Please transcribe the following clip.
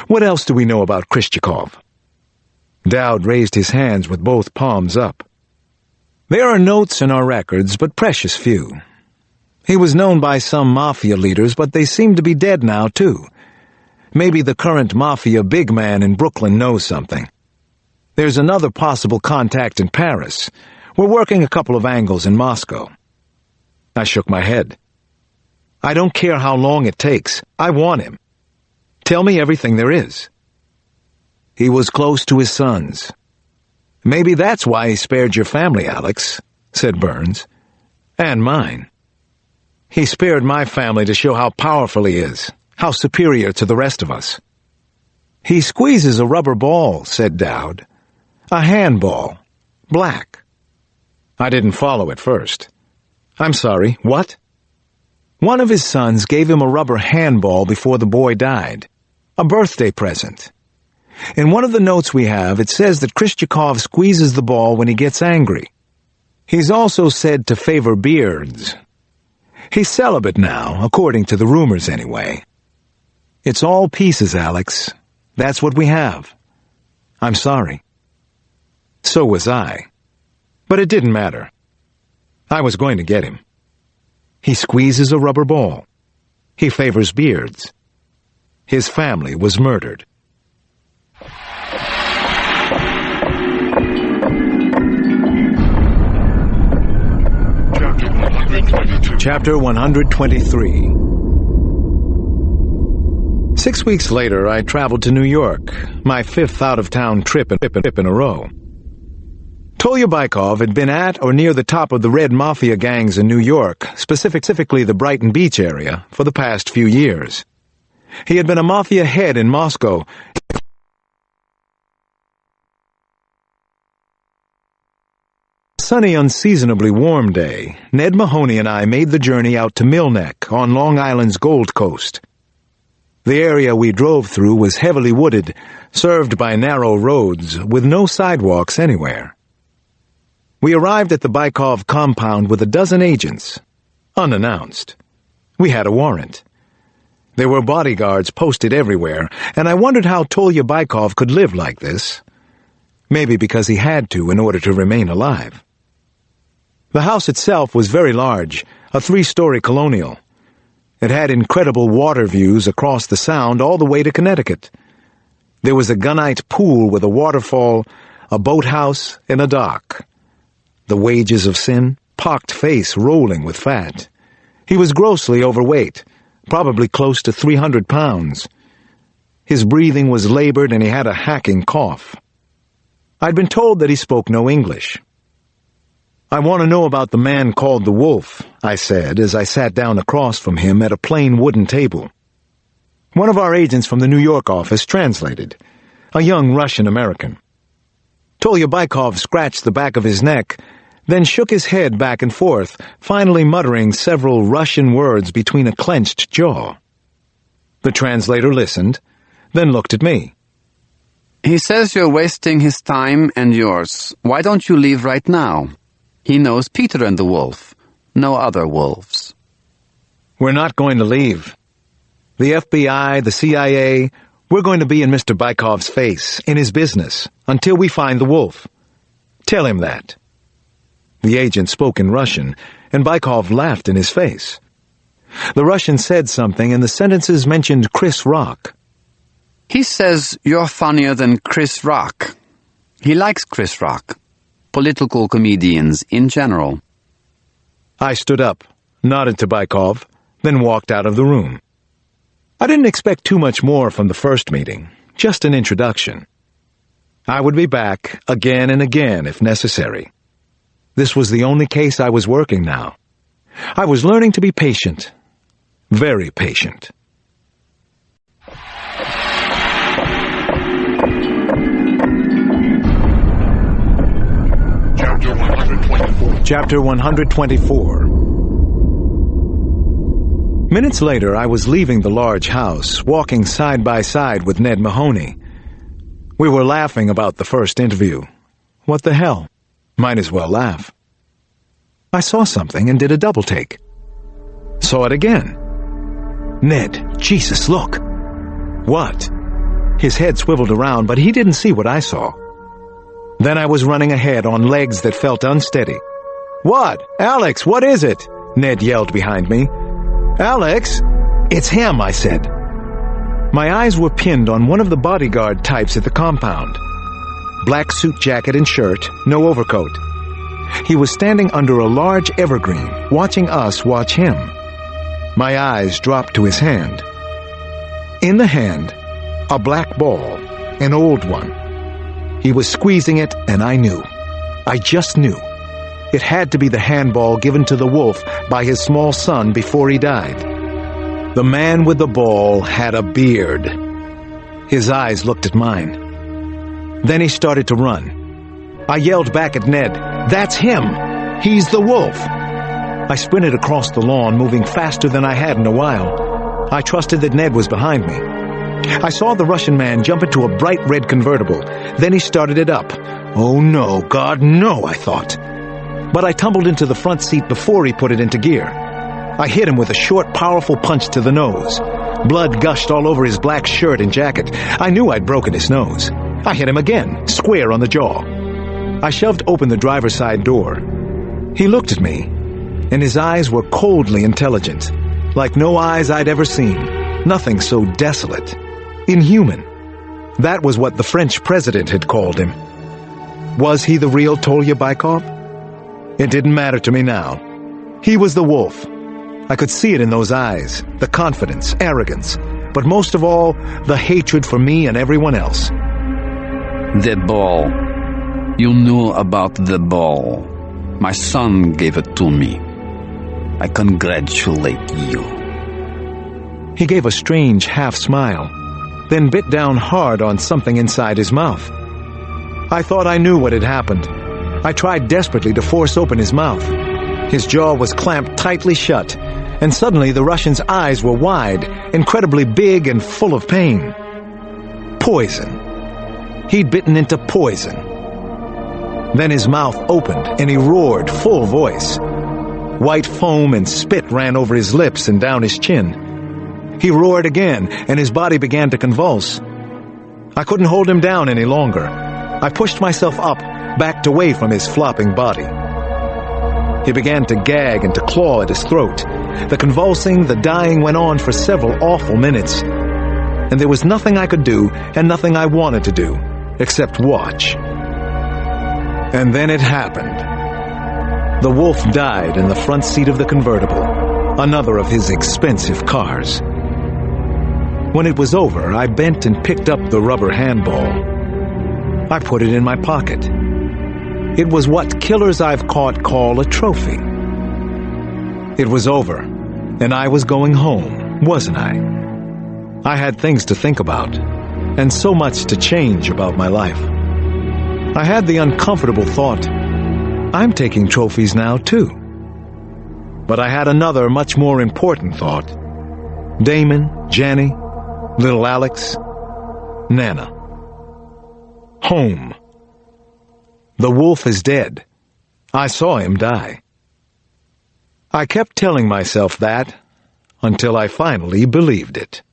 What else do we know about Khrushchev? Dowd raised his hands with both palms up. There are notes in our records, but precious few. He was known by some mafia leaders, but they seem to be dead now, too. Maybe the current mafia big man in Brooklyn knows something. There's another possible contact in Paris. We're working a couple of angles in Moscow. I shook my head. I don't care how long it takes. I want him. Tell me everything there is. He was close to his sons. Maybe that's why he spared your family, Alex, said Burns. And mine. He spared my family to show how powerful he is, how superior to the rest of us. He squeezes a rubber ball, said Dowd. A handball. Black. I didn't follow at first. I'm sorry, what? One of his sons gave him a rubber handball before the boy died. A birthday present. In one of the notes we have, it says that Khrushchev squeezes the ball when he gets angry. He's also said to favor beards. He's celibate now, according to the rumors anyway. It's all pieces, Alex. That's what we have. I'm sorry. So was I. But it didn't matter. I was going to get him. He squeezes a rubber ball. He favors beards. His family was murdered. Chapter 123. 6 weeks later, I traveled to New York, my 5th out-of-town trip in a row. Tolyabaikov had been at or near the top of the Red Mafia gangs in New York, specifically the Brighton Beach area, for the past few years. He had been a mafia head in Moscow. Sunny, unseasonably warm day, Ned Mahoney and I made the journey out to Mill Neck on Long Island's Gold Coast. The area we drove through was heavily wooded, served by narrow roads, with no sidewalks anywhere. We arrived at the Baikov compound with a dozen agents, unannounced. We had a warrant. There were bodyguards posted everywhere, and I wondered how Tolyabaikov could live like this. Maybe because he had to in order to remain alive. The house itself was very large, a 3-story colonial. It had incredible water views across the Sound all the way to Connecticut. There was a gunite pool with a waterfall, a boathouse, and a dock. The wages of sin, pocked face rolling with fat. He was grossly overweight, probably close to 300 pounds. His breathing was labored and he had a hacking cough. I'd been told that he spoke no English. I want to know about the man called the Wolf, I said as I sat down across from him at a plain wooden table. One of our agents from the New York office translated, a young Russian-American. Tolyabaikov scratched the back of his neck, then shook his head back and forth, finally muttering several Russian words between a clenched jaw. The translator listened, then looked at me. He says you're wasting his time and yours. Why don't you leave right now? He knows Peter and the Wolf, no other wolves. We're not going to leave. The FBI, the CIA, we're going to be in Mr. Baikov's face, in his business, until we find the Wolf. Tell him that. The agent spoke in Russian, and Baikov laughed in his face. The Russian said something, and the sentences mentioned Chris Rock. He says you're funnier than Chris Rock. He likes Chris Rock. Political comedians in general. I stood up, nodded to Baikov, then walked out of the room. I didn't expect too much more from the first meeting, just an introduction. I would be back again and again if necessary. This was the only case I was working now. I was learning to be patient, very patient. Chapter 124. Minutes later, I was leaving the large house, walking side by side with Ned Mahoney. We were laughing about the first interview. What the hell? Might as well laugh. I saw something and did a double take. Saw it again. Ned, Jesus, look. What? His head swiveled around, but he didn't see what I saw. Then I was running ahead on legs that felt unsteady. "What? Alex, what is it?" Ned yelled behind me. "Alex!" "It's him," I said. My eyes were pinned on one of the bodyguard types at the compound. Black suit jacket and shirt, no overcoat. He was standing under a large evergreen, watching us watch him. My eyes dropped to his hand. In the hand, a black ball, an old one. He was squeezing it, and I knew. I just knew. It had to be the handball given to the wolf by his small son before he died. The man with the ball had a beard. His eyes looked at mine. Then he started to run. I yelled back at Ned, "That's him! He's the wolf!" I sprinted across the lawn, moving faster than I had in a while. I trusted that Ned was behind me. I saw the Russian man jump into a bright red convertible. Then he started it up. "Oh no, God, no," I thought. But I tumbled into the front seat before he put it into gear. I hit him with a short, powerful punch to the nose. Blood gushed all over his black shirt and jacket. I knew I'd broken his nose. I hit him again, square on the jaw. I shoved open the driver's side door. He looked at me, and his eyes were coldly intelligent, like no eyes I'd ever seen. Nothing so desolate. Inhuman. That was what the French president had called him. Was he the real Tolya Baikov? It didn't matter to me now. He was the wolf. I could see it in those eyes, the confidence, arrogance, but most of all, the hatred for me and everyone else. The ball. You knew about the ball. My son gave it to me. I congratulate you. He gave a strange half-smile, then bit down hard on something inside his mouth. I thought I knew what had happened. I tried desperately to force open his mouth. His jaw was clamped tightly shut, and suddenly the Russian's eyes were wide, incredibly big and full of pain. Poison. He'd bitten into poison. Then his mouth opened, and he roared full voice. White foam and spit ran over his lips and down his chin. He roared again, and his body began to convulse. I couldn't hold him down any longer. I pushed myself up, backed away from his flopping body. He began to gag and to claw at his throat. The convulsing, the dying went on for several awful minutes. And there was nothing I could do, and nothing I wanted to do, except watch. And then it happened. The wolf died in the front seat of the convertible, another of his expensive cars. When it was over, I bent and picked up the rubber handball. I put it in my pocket. It was what killers I've caught call a trophy. It was over, and I was going home, wasn't I? I had things to think about, and so much to change about my life. I had the uncomfortable thought, I'm taking trophies now, too. But I had another, much more important thought. Damon, Jenny, little Alex, Nana. Home. The wolf is dead. I saw him die. I kept telling myself that until I finally believed it.